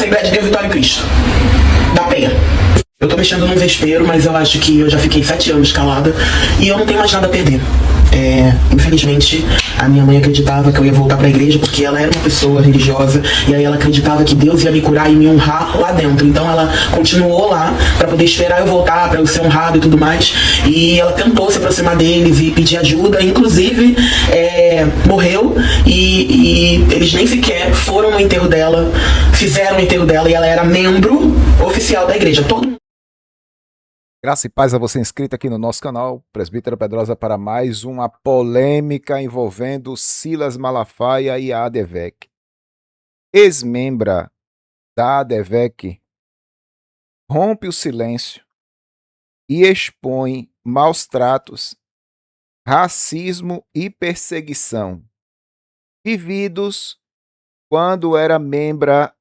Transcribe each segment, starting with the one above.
Assembleia de Deus Vitória em Cristo, da Penha. Eu tô mexendo num vespeiro, mas eu acho que eu já fiquei 7 anos calada e eu não tenho mais nada a perder. Infelizmente, a minha mãe acreditava que eu ia voltar pra igreja porque ela era uma pessoa religiosa e aí ela acreditava que Deus ia me curar e me honrar lá dentro. Então ela continuou lá pra poder esperar eu voltar, pra eu ser honrado e tudo mais. E ela tentou se aproximar deles e pedir ajuda, inclusive morreu e eles nem sequer foram no enterro dela, fizeram o enterro dela e ela era membro oficial da igreja. Graça e paz a você inscrito aqui no nosso canal, Presbítero Pedrosa, para mais uma polêmica envolvendo Silas Malafaia e a ADVEC. Ex-membra da ADVEC rompe o silêncio e expõe maus tratos, racismo e perseguição vividos quando era membra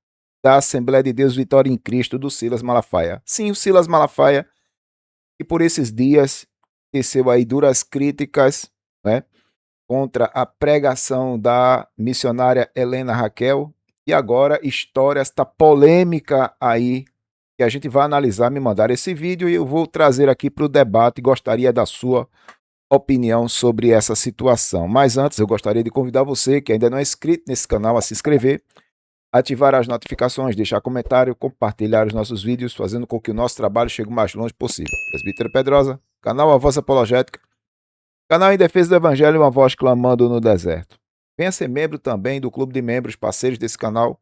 da Assembleia de Deus Vitória em Cristo do Silas Malafaia. Sim, o Silas Malafaia, que por esses dias teceu aí duras críticas, né, contra a pregação da missionária Helena Raquel, e agora estoura esta polêmica aí, que a gente vai analisar. Me mandaram esse vídeo e eu vou trazer aqui para o debate, gostaria da sua opinião sobre essa situação. Mas antes eu gostaria de convidar você que ainda não é inscrito nesse canal a se inscrever, ativar as notificações, deixar comentário, compartilhar os nossos vídeos, fazendo com que o nosso trabalho chegue o mais longe possível. Presbítero Pedrosa, canal A Voz Apologética, canal em defesa do Evangelho, uma voz clamando no deserto. Venha ser membro também do clube de membros, parceiros desse canal,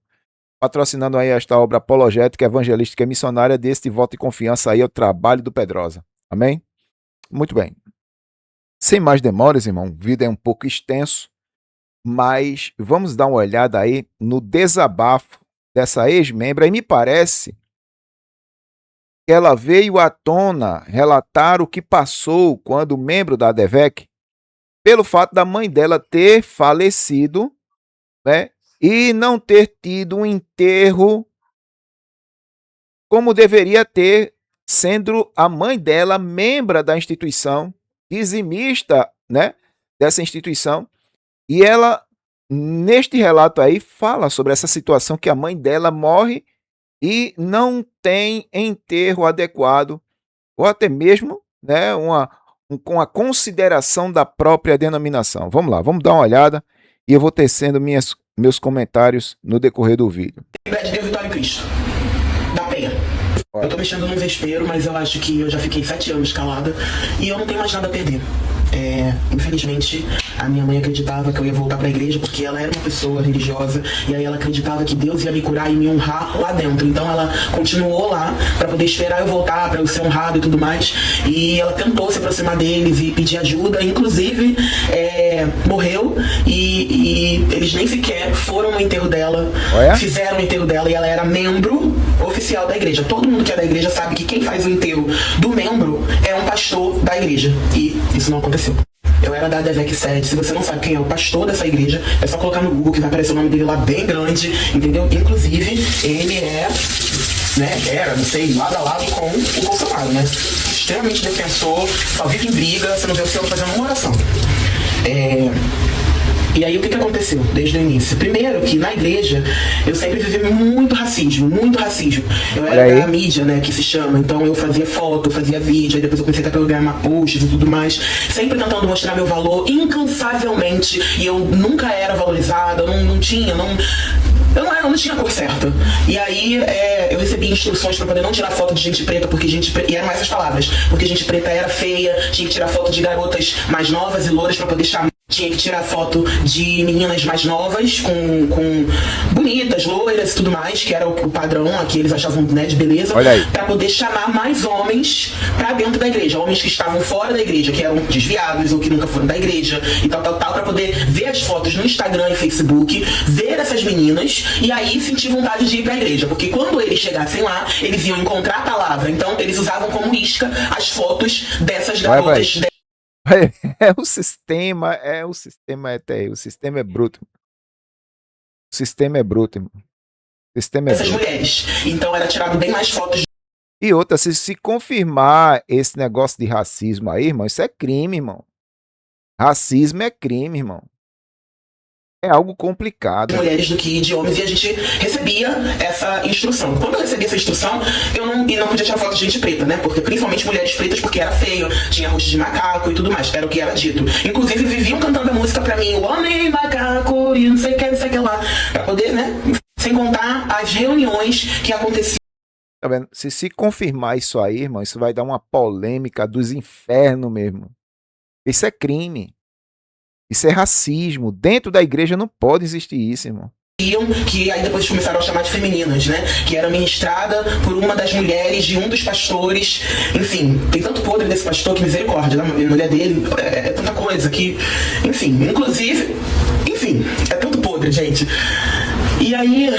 patrocinando aí esta obra apologética, evangelística e missionária deste voto de confiança aí ao trabalho do Pedrosa. Amém? Muito bem. Sem mais demoras, irmão, o vídeo é um pouco extenso, mas vamos dar uma olhada aí no desabafo dessa ex-membra, e me parece que ela veio à tona relatar o que passou quando membro da ADVEC, pelo fato da mãe dela ter falecido, né, e não ter tido um enterro como deveria ter, sendo a mãe dela membro da instituição, dizimista, né, dessa instituição. E ela, neste relato aí, fala sobre essa situação que a mãe dela morre e não tem enterro adequado, ou até mesmo, né, com a consideração da própria denominação. Vamos lá, vamos dar uma olhada e eu vou tecendo meus comentários no decorrer do vídeo. Assembleia de Deus Vitória em Cristo, da Penha. Eu tô mexendo num vespeiro, mas eu acho que eu já fiquei 7 anos calada e eu não tenho mais nada a perder. Infelizmente, a minha mãe acreditava que eu ia voltar pra igreja porque ela era uma pessoa religiosa e aí ela acreditava que Deus ia me curar e me honrar lá dentro. Então ela continuou lá pra poder esperar eu voltar, pra eu ser honrado e tudo mais. E ela tentou se aproximar deles e pedir ajuda, inclusive morreu e eles nem sequer foram no enterro dela, fizeram o enterro dela e ela era membro oficial da igreja. Todo mundo que é da igreja sabe que quem faz o enterro do membro é um pastor da igreja e isso não aconteceu. Eu era da ADVEC sede. Se você não sabe quem é o pastor dessa igreja, é só colocar no Google que vai aparecer o nome dele lá bem grande, entendeu? Inclusive, ele era, não sei, lado a lado com o Bolsonaro, né? Extremamente defensor, só vive em briga, você não vê o senhor fazendo uma oração. E aí o que aconteceu desde o início? Primeiro que na igreja eu sempre vivi muito racismo, muito racismo. Eu era da mídia, né, que se chama, então eu fazia foto, fazia vídeo, aí depois eu comecei a programar posts e tudo mais, sempre tentando mostrar meu valor incansavelmente, e eu nunca era valorizada, eu não tinha cor certa. E aí eu recebi instruções pra poder não tirar foto de gente preta, porque e eram essas palavras, porque gente preta era feia, tinha que tirar foto de garotas mais novas e louras pra poder chamar. Tinha que tirar foto de meninas mais novas, com bonitas, loiras e tudo mais, que era o padrão que eles achavam, né, de beleza, pra poder chamar mais homens pra dentro da igreja. Homens que estavam fora da igreja, que eram desviados ou que nunca foram da igreja e tal, pra poder ver as fotos no Instagram e Facebook, ver essas meninas e aí sentir vontade de ir pra igreja. Porque quando eles chegassem lá, eles iam encontrar a palavra. Então eles usavam como isca as fotos dessas garotas. O sistema é bruto. O sistema é bruto, irmão. O sistema é essas bruto. mulheres. Então era tirado bem mais fotos. E outra, se confirmar esse negócio de racismo aí, irmão, isso é crime, irmão. Racismo é crime, irmão. É algo complicado. Mulheres do que de homens, e a gente recebia essa instrução. Quando eu recebi essa instrução, eu não podia tirar foto de gente preta, né? Porque principalmente mulheres pretas, porque era feio, tinha rosto de macaco e tudo mais, era o que era dito. Inclusive viviam cantando a música pra mim, o homem macaco e não sei o que lá, pra poder, né? Sem contar as reuniões que aconteciam. Tá vendo? Se confirmar isso aí, irmão, isso vai dar uma polêmica dos infernos mesmo. Isso é crime. Isso é racismo. Dentro da igreja não pode existir isso, irmão. Que aí depois começaram a chamar de femininas, né? Que era ministrada por uma das mulheres de um dos pastores. Enfim, tem tanto podre desse pastor, que misericórdia, né? A mulher dele, é tanta coisa que... Enfim, inclusive... Enfim, é tanto podre, gente. E aí,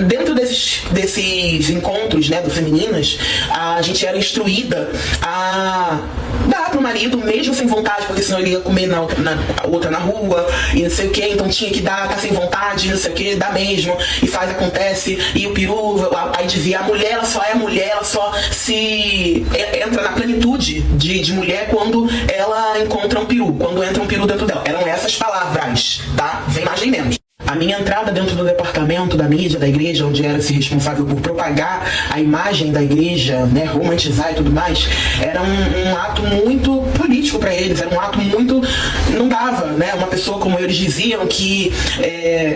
dentro desses encontros, né, do Femininas, a gente era instruída a dar pro marido, mesmo sem vontade, porque senão ele ia comer na outra na rua, e não sei o que, então tinha que dar, tá sem vontade, não sei o que, dá mesmo, e faz, acontece, e o peru, aí dizia, a mulher, ela só é mulher, ela só se entra na plenitude de mulher quando ela encontra um peru, quando entra um peru dentro dela. Eram essas palavras, tá? Sem mais nem menos. A minha entrada dentro do departamento da mídia da igreja, onde era-se responsável por propagar a imagem da igreja, né, romantizar e tudo mais, era um ato muito político para eles, era um ato muito... Não dava, né? Uma pessoa como eles diziam que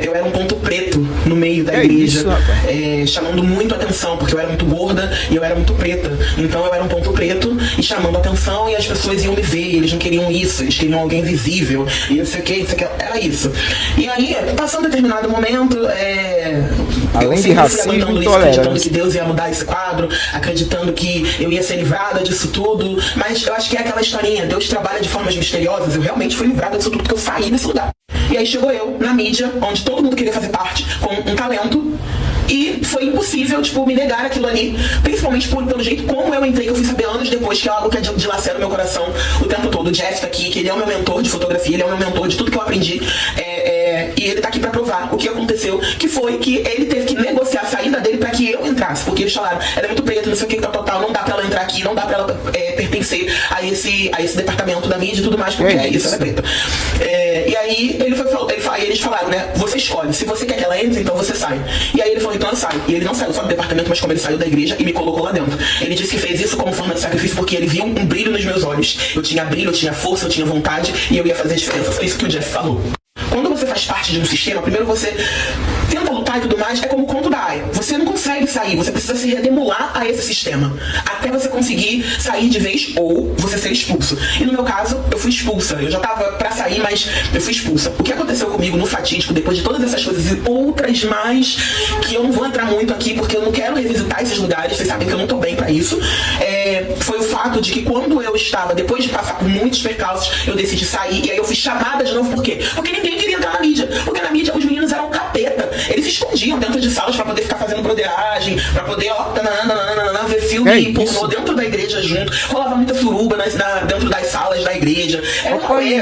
eu era um ponto preto no meio da igreja, chamando muito atenção, porque eu era muito gorda e eu era muito preta. Então eu era um ponto preto e chamando atenção, e as pessoas iam me ver, eles não queriam isso, eles queriam alguém visível, e não sei o que, era isso. E aí, passando determinado momento, além de racismo, acreditando que Deus ia mudar esse quadro, acreditando que eu ia ser livrada disso tudo, mas eu acho que é aquela historinha, Deus trabalha de formas misteriosas, eu realmente fui livrada disso tudo porque eu saí desse lugar. E aí chegou eu, na mídia, onde todo mundo queria fazer parte, com um talento, e foi impossível, tipo, me negar aquilo ali, principalmente pelo jeito como eu entrei, que eu fui saber anos depois, que é algo que dilacera o meu coração o tempo todo. O Jeff tá aqui, que ele é o meu mentor de fotografia, ele é o meu mentor de tudo que eu aprendi, e ele tá aqui pra provar o que aconteceu, que foi que ele teve que negociar a saída dele pra que eu entrasse, porque eles falaram, ela é muito preta, não sei o que, tal, não dá pra ela entrar aqui, não dá pra ela pertencer a esse departamento da mídia e tudo mais, porque isso, ela é preta. E aí eles falaram, né, você escolhe, se você quer que ela entre, então você sai. E aí ele falou, então eu saio. E ele não saiu só do departamento, mas como ele saiu da igreja e me colocou lá dentro. Ele disse que fez isso como forma de sacrifício porque ele viu um brilho nos meus olhos. Eu tinha brilho, eu tinha força, eu tinha vontade e eu ia fazer a diferença. Foi isso que o Jeff falou. Quando você faz parte de um sistema, primeiro você tenta lutar e tudo mais, é como o conto da Aya. Você não consegue sair, você precisa se redemolar a esse sistema, até você conseguir sair de vez ou você ser expulso. E no meu caso, eu fui expulsa. Eu já tava pra sair, mas eu fui expulsa. O que aconteceu comigo no fatídico, depois de todas essas coisas e outras mais, que eu não vou entrar muito aqui, porque eu não quero revisitar esses lugares, vocês sabem que eu não tô bem pra isso, foi o fato de que quando eu estava, depois de passar por muitos percalços, eu decidi sair, e aí eu fui chamada de novo, por quê? Porque ninguém queria entrar na mídia, porque na mídia os meninos eram capeta, eles se escondiam dentro de salas pra poder ficar fazendo broderagem, pra poder, ver filme pornô dentro da igreja junto, rolava muita suruba dentro das salas da igreja,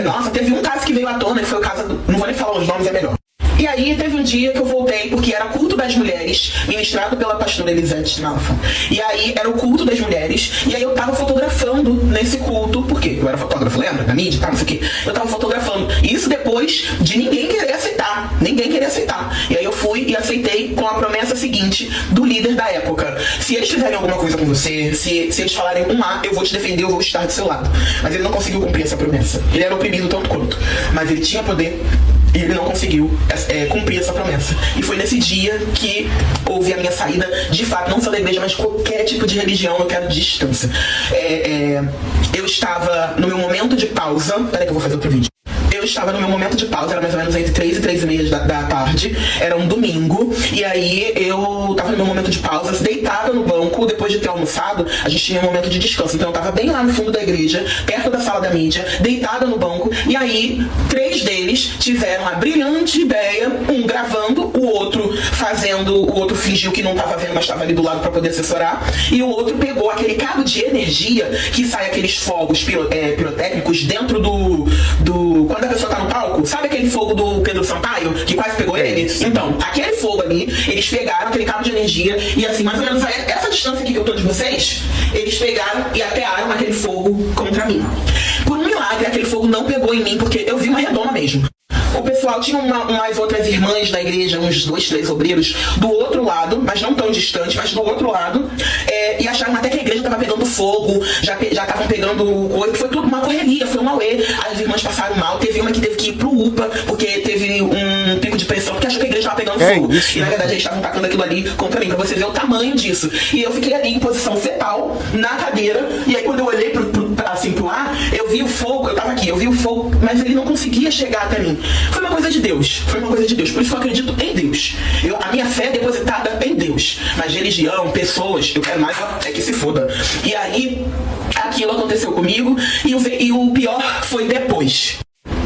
nossa, teve um caso que veio à tona, que foi o caso, não vou nem falar os nomes, é melhor. E aí teve um dia que eu voltei, porque era culto das mulheres, ministrado pela pastora Elisete Malfa. E aí era o culto das mulheres, e aí eu tava fotografando nesse culto, porque eu era fotógrafo, lembra? Da mídia, não sei o quê. Eu tava fotografando. Isso depois de ninguém querer aceitar. Ninguém queria aceitar. E aí eu fui e aceitei com a promessa seguinte do líder da época. Se eles fizerem alguma coisa com você, se eles falarem um A, eu vou te defender, eu vou estar do seu lado. Mas ele não conseguiu cumprir essa promessa. Ele era oprimido tanto quanto. Mas ele tinha poder. E ele não conseguiu cumprir essa promessa. E foi nesse dia que houve a minha saída, de fato, não só da igreja, mas de qualquer tipo de religião, eu quero distância. Eu estava no meu momento de pausa. Peraí que eu vou fazer outro vídeo. Eu estava no meu momento de pausa, era mais ou menos entre 3 e 3 e meia da tarde, era um domingo, e aí eu tava no meu momento de pausa, deitada no banco, depois de ter almoçado, a gente tinha um momento de descanso, então eu tava bem lá no fundo da igreja, perto da sala da mídia, deitada no banco, e aí 3 deles tiveram a brilhante ideia, um gravando, o outro fingiu que não tava vendo, mas tava ali do lado pra poder assessorar, e o outro pegou aquele cabo de energia que sai aqueles fogos pirotécnicos dentro quando a pessoa tá no palco, sabe aquele fogo do Pedro Sampaio, que quase pegou ele? Então, aquele fogo ali, eles pegaram aquele cabo de energia e assim, mais ou menos essa distância aqui que eu tô de vocês, eles pegaram e atearam aquele fogo contra mim. Por um milagre, aquele fogo não pegou em mim, porque eu vi uma redoma mesmo. pessoal, tinha umas outras irmãs da igreja, uns 2, 3 obreiros do outro lado, mas não tão distante, mas do outro lado, e acharam até que a igreja estava pegando fogo, já estavam pegando coisa, foi tudo uma correria, foi um auê. As irmãs passaram mal, teve uma que teve que ir pro UPA, porque teve um pico de pressão, porque achou que a igreja estava pegando fogo. Isso? E na verdade eles estavam tacando aquilo ali contra mim, pra você ver o tamanho disso. E eu fiquei ali em posição fetal, na cadeira, e aí quando eu olhei pro ar, eu vi o fogo, eu tava aqui, eu vi o fogo, mas ele não conseguia chegar até mim. Foi uma coisa de Deus, por isso que eu acredito em Deus. A minha fé é depositada em Deus, mas religião, pessoas, eu quero mais é que se foda. E aí, aquilo aconteceu comigo, e o pior foi depois.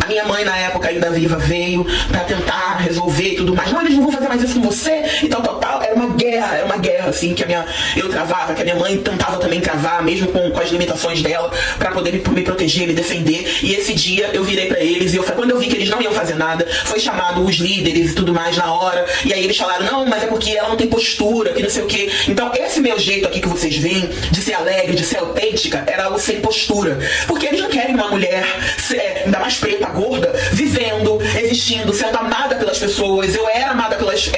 A minha mãe, na época ainda viva, veio pra tentar resolver e tudo mais. Não, eles não vão fazer mais isso com você e tal. Era uma guerra, assim, que eu travava, que a minha mãe tentava também travar, mesmo com as limitações dela, pra poder me proteger, me defender. E esse dia eu virei pra eles e quando eu vi que eles não iam fazer nada, foi chamado os líderes e tudo mais na hora. E aí eles falaram, não, mas é porque ela não tem postura, que não sei o quê. Então esse meu jeito aqui que vocês veem, de ser alegre, de ser autêntica, era o sem postura. Porque eles não querem uma mulher, ainda mais preta, gorda, vivendo, existindo, sendo amada pelas pessoas. Eu era amada pelas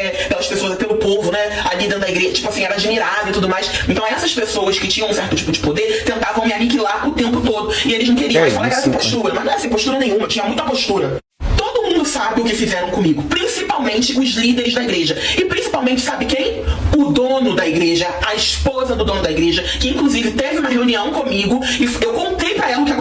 pessoas, pelo povo, né? Ali dentro da igreja, tipo assim, era admirada e tudo mais. Então essas pessoas que tinham um certo tipo de poder tentavam me aniquilar o tempo todo. E eles não queriam. Eles falaram que era sem postura, mas não era sem postura nenhuma, tinha muita postura. Todo mundo sabe o que fizeram comigo, principalmente os líderes da igreja. E principalmente, sabe quem? O dono da igreja, a esposa do dono da igreja, que inclusive teve uma reunião comigo e eu contei pra ela o que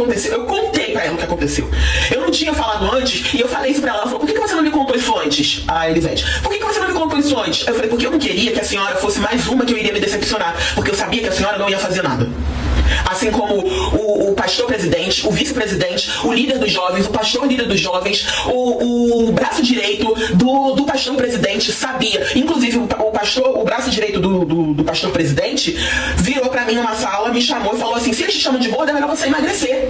aconteceu. Eu não tinha falado antes e eu falei isso pra ela. Ela falou, por que você não me contou isso antes? Ah, Elisete, por que você não me contou isso antes? Eu falei, porque eu não queria que a senhora fosse mais uma que eu iria me decepcionar, porque eu sabia que a senhora não ia fazer nada. Assim como o pastor presidente, o vice-presidente, o líder dos jovens, o pastor líder dos jovens, o braço direito do pastor presidente sabia. Inclusive o braço direito do pastor presidente virou pra mim numa sala, me chamou e falou assim, se eles te chamam de gorda, é melhor você emagrecer,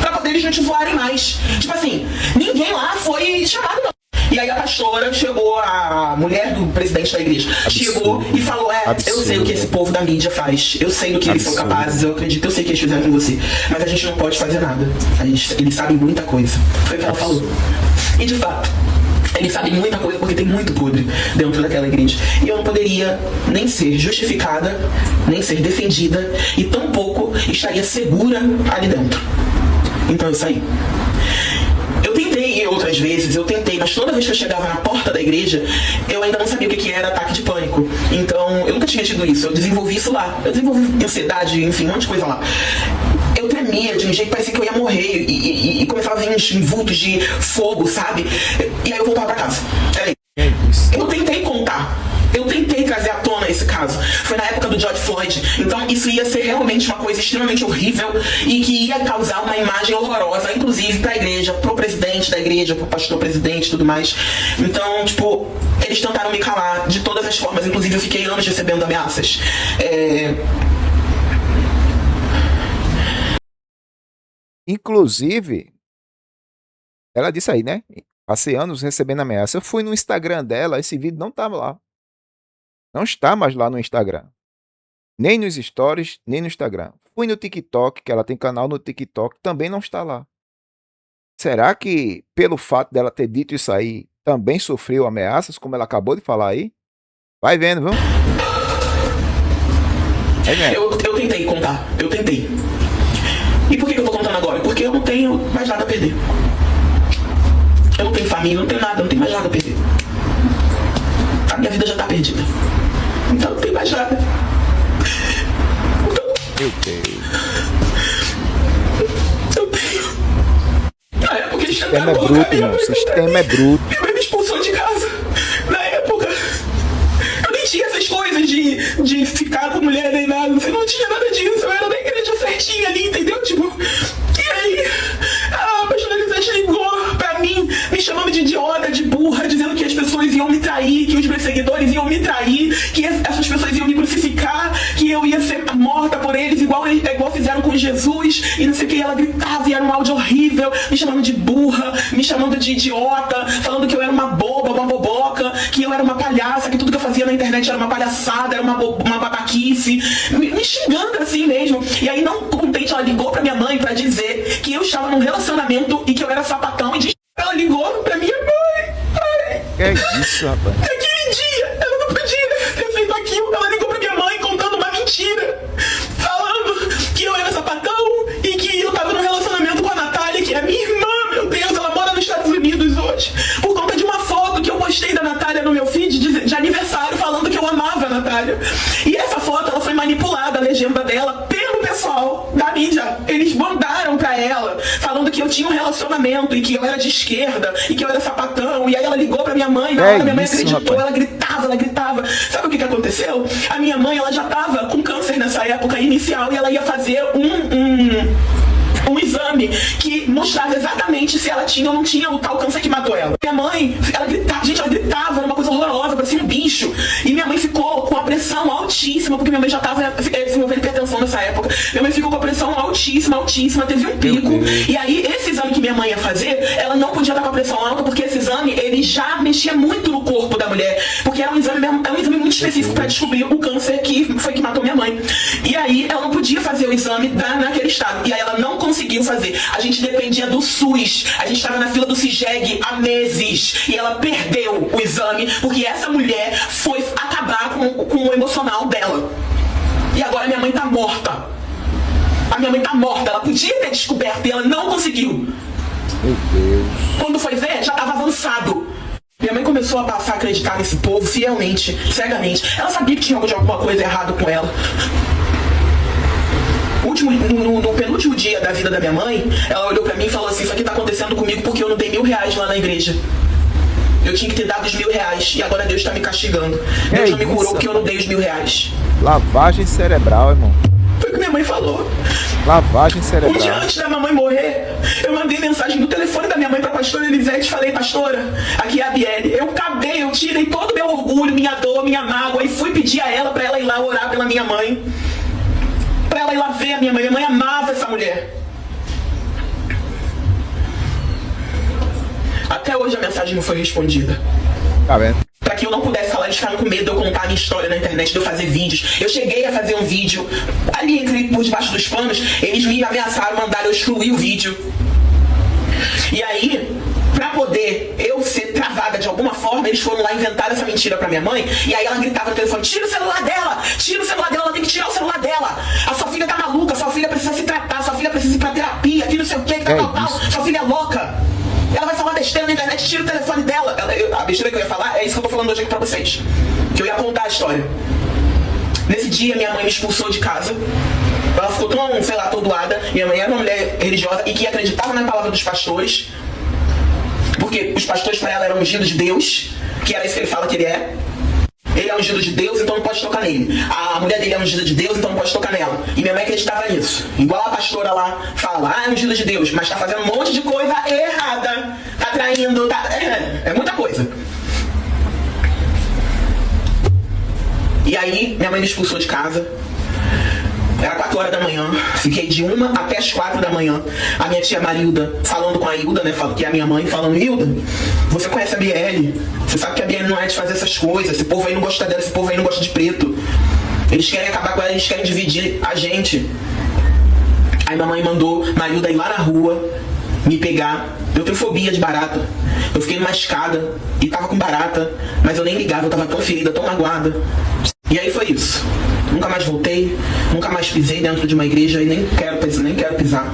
pra poder eles não te voarem mais. Tipo assim, ninguém lá foi chamado não. E aí a pastora chegou, a mulher do presidente da igreja, chegou e falou, eu sei o que esse povo da mídia faz, eu sei do que eles são capazes, eu acredito, eu sei o que eles fizeram com você, mas a gente não pode fazer nada, eles sabem muita coisa. Foi o que ela falou. E de fato, eles sabem muita coisa porque tem muito podre dentro daquela igreja. E eu não poderia nem ser justificada, nem ser defendida, e tampouco estaria segura ali dentro. Então eu saí. Eu tentei outras vezes, mas toda vez que eu chegava na porta da igreja, eu ainda não sabia o que era ataque de pânico. Então, eu nunca tinha tido isso, eu desenvolvi isso lá. Eu desenvolvi ansiedade, enfim, um monte de coisa lá. Eu tremia de um jeito que parecia que eu ia morrer e começava a vir uns vultos de fogo, sabe? E aí eu voltava pra casa. Eu tentei contar. Eu tentei trazer à tona esse caso. Foi na época do George Floyd. Então isso ia ser realmente uma coisa extremamente horrível e que ia causar uma imagem horrorosa, inclusive pra igreja, pro presidente da igreja, pro pastor presidente e tudo mais. Então, tipo, eles tentaram me calar de todas as formas. Inclusive eu fiquei anos recebendo ameaças. Inclusive, ela disse aí, né? Passei anos recebendo ameaça. Eu fui no Instagram dela, esse vídeo não estava lá. Não está mais lá no Instagram. Nem nos stories, nem no Instagram. Fui no TikTok, que ela tem canal no TikTok, também não está lá. Será que, pelo fato dela ter dito isso aí, também sofreu ameaças, como ela acabou de falar aí? Vai vendo, vamos? Eu tentei contar, eu tentei. E por que eu tô contando agora? Porque eu não tenho mais nada a perder. Eu não tenho família, não tenho nada, não tenho mais nada a perder. A minha vida já tá perdida. Então não tem mais nada. Meu Deus. Eu tenho. Na época eles tentaram colocar minha mãe. O sistema é bruto. Minha mãe me expulsou de casa. Na época, eu nem tinha essas coisas de ficar com mulher nem nada. Você não tinha nada disso. Eu era da igreja certinha ali, entendeu? Tipo, e aí, a pastora Elisete ligou pra mim, me chamando de idiota, de burra, dizendo que as pessoas iam me trair, que os perseguidores iam me trair, que essas pessoas iam me crucificar, que eu ia ser morta por eles, igual fizeram com Jesus, e não sei o que. Ela gritava e era um áudio horrível, me chamando de burra, me chamando de idiota, falando que eu era uma boba, uma boboca, que eu era uma palhaça, que tudo que eu fazia na internet era uma palhaçada, era uma babaquice, me xingando assim mesmo. E aí, não contente, ela ligou pra minha mãe pra dizer que eu estava num relacionamento e que eu era sapatão, e ela ligou pra minha mãe Que é isso, rapaz? Naquele dia, ela não podia ter feito aquilo. Ela ligou pra minha mãe contando uma mentira. Falando que eu era sapatão e que eu tava num relacionamento com a Natália, que é minha irmã, meu Deus, ela mora nos Estados Unidos hoje. Por conta de uma foto que eu postei da Natália no meu feed de aniversário, falando que eu amava a Natália. E essa foto, ela foi manipulada, a legenda dela, pelo pessoal da mídia. Eles mandaram pra ela, falando que eu tinha um relacionamento e que eu era de esquerda e que eu era sapatão. E aí ela ligou pra minha mãe, na hora minha mãe acreditou, ela gritava. Sabe o que aconteceu? A minha mãe, ela já tava com câncer nessa época inicial e ela ia fazer um exame que mostrava exatamente se ela tinha ou não tinha o tal câncer que matou ela. Minha mãe, ela gritava, era uma coisa horrorosa, parecia um bicho. E minha mãe ficou com a pressão altíssima, porque minha mãe já estava desenvolvendo hipertensão nessa época. Minha mãe ficou com a pressão altíssima, teve um pico. E aí, esse exame que minha mãe ia fazer, ela não podia estar com a pressão alta, porque esse exame, ele já mexia muito no corpo da mulher. Porque era um exame muito específico para descobrir o câncer que matou minha mãe. E aí, ela não podia fazer o exame naquele estado. E aí, ela não conseguiu fazer. A gente dependia do SUS. A gente estava na fila do CIGEG há meses. E ela perdeu o exame porque essa mulher foi acabar com o emocional dela. E agora minha mãe tá morta. A minha mãe tá morta. Ela podia ter descoberto e ela não conseguiu. Meu Deus. Quando foi ver, já tava avançado. Minha mãe começou a passar a acreditar nesse povo fielmente, cegamente. Ela sabia que tinha alguma coisa errada com ela. No penúltimo dia da vida da minha mãe, ela olhou pra mim e falou assim: isso aqui tá acontecendo comigo porque eu não dei R$1.000 lá na igreja. Eu tinha que ter dado os R$1.000 e agora Deus tá me castigando. Deus não me curou porque eu não dei os R$1.000. Lavagem cerebral, irmão. Foi o que minha mãe falou. Lavagem cerebral. Um dia antes da mamãe morrer, eu mandei mensagem no telefone da minha mãe pra pastora Elisete e falei: pastora, aqui é a Biele. Eu tirei todo o meu orgulho, minha dor, minha mágoa e fui pedir a ela pra ela ir lá orar pela minha mãe. Pra ela ir lá ver a minha mãe. Minha mãe amava essa mulher. Até hoje a mensagem não foi respondida. Tá vendo? Pra que eu não pudesse falar, eles ficaram com medo de eu contar a minha história na internet, de eu fazer vídeos. Eu cheguei a fazer um vídeo ali por debaixo dos panos. Eles me ameaçaram, mandaram eu excluir o vídeo. E aí, pra poder eu ser travada de alguma forma, eles foram lá inventar essa mentira pra minha mãe. E aí ela gritava no telefone: tira o celular dela, ela tem que tirar o celular dela. A sua filha tá maluca, sua filha precisa se tratar, sua filha precisa ir pra terapia, que não sei o que, tal. Sua filha é louca. Ela vai falar besteira na internet, tira o telefone dela. A besteira que eu ia falar é isso que eu tô falando hoje aqui pra vocês. Que eu ia contar a história. Nesse dia, minha mãe me expulsou de casa. Ela ficou tão, sei lá, atordoada. Minha mãe era uma mulher religiosa e que acreditava na palavra dos pastores. Porque os pastores para ela eram ungidos de Deus, que era isso que ele fala que ele é. Ele é ungido de Deus, então não pode tocar nele. A mulher dele é ungida de Deus, então não pode tocar nela. E minha mãe acreditava nisso. Igual a pastora lá fala: é ungida de Deus, mas tá fazendo um monte de coisa errada. Tá traindo, tá... É muita coisa. E aí, minha mãe me expulsou de casa. Era 4 horas da manhã, fiquei de 1 até as 4 da manhã. A minha tia Marilda falando com a Hilda, né, que é a minha mãe, falando: Hilda, você conhece a Biele? Você sabe que a Biele não é de fazer essas coisas. Esse povo aí não gosta dela, esse povo aí não gosta de preto. Eles querem acabar com ela, eles querem dividir a gente. Aí mamãe mandou Marilda ir lá na rua me pegar. Eu tenho fobia de barata. Eu fiquei numa escada e tava com barata, mas eu nem ligava, eu tava tão ferida, tão magoada. E aí foi isso. Nunca mais voltei, nunca mais pisei dentro de uma igreja e nem quero pisar.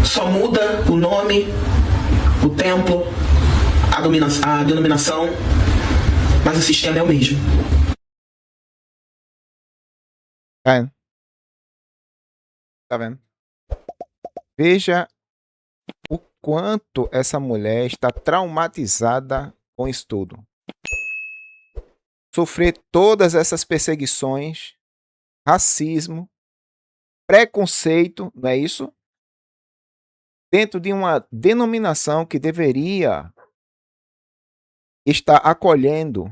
Só muda o nome, o templo, a denominação, mas o sistema é o mesmo. Tá vendo? Veja o quanto essa mulher está traumatizada com isso tudo. Sofrer todas essas perseguições, racismo, preconceito, não é isso? Dentro de uma denominação que deveria estar acolhendo,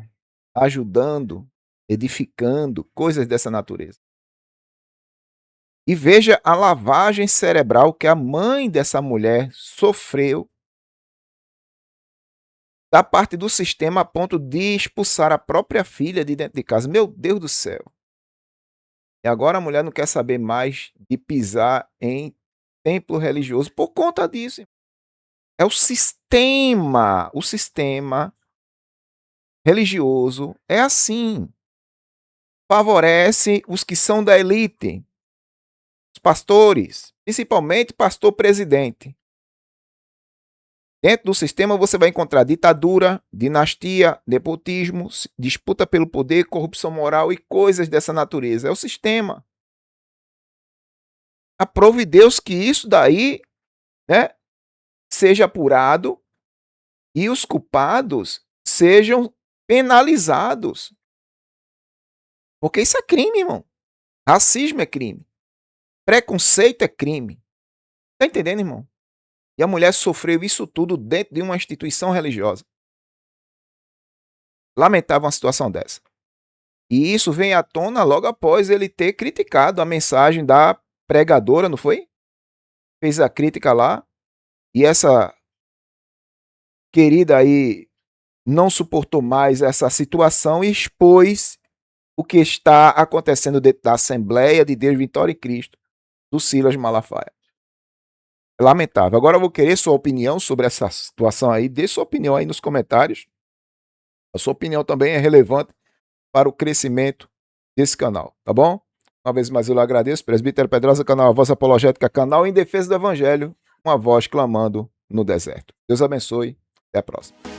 ajudando, edificando, coisas dessa natureza. E veja a lavagem cerebral que a mãe dessa mulher sofreu da parte do sistema a ponto de expulsar a própria filha de dentro de casa. Meu Deus do céu. E agora a mulher não quer saber mais de pisar em templo religioso por conta disso. É o sistema religioso é assim. Favorece os que são da elite, os pastores, principalmente pastor presidente. Dentro do sistema você vai encontrar ditadura, dinastia, nepotismo, disputa pelo poder, corrupção moral e coisas dessa natureza. É o sistema. Aprove Deus que isso daí, né, seja apurado e os culpados sejam penalizados. Porque isso é crime, irmão. Racismo é crime. Preconceito é crime. Tá entendendo, irmão? E a mulher sofreu isso tudo dentro de uma instituição religiosa. Lamentável uma situação dessa. E isso vem à tona logo após ele ter criticado a mensagem da pregadora, não foi? Fez a crítica lá. E essa querida aí não suportou mais essa situação e expôs o que está acontecendo dentro da Assembleia de Deus Vitória em Cristo, do Silas Malafaia. É lamentável. Agora eu vou querer sua opinião sobre essa situação aí. Dê sua opinião aí nos comentários. A sua opinião também é relevante para o crescimento desse canal, tá bom? Uma vez mais eu lhe agradeço. Presbítero Pedrosa, canal A Voz Apologética, canal em defesa do Evangelho, uma voz clamando no deserto. Deus abençoe. Até a próxima.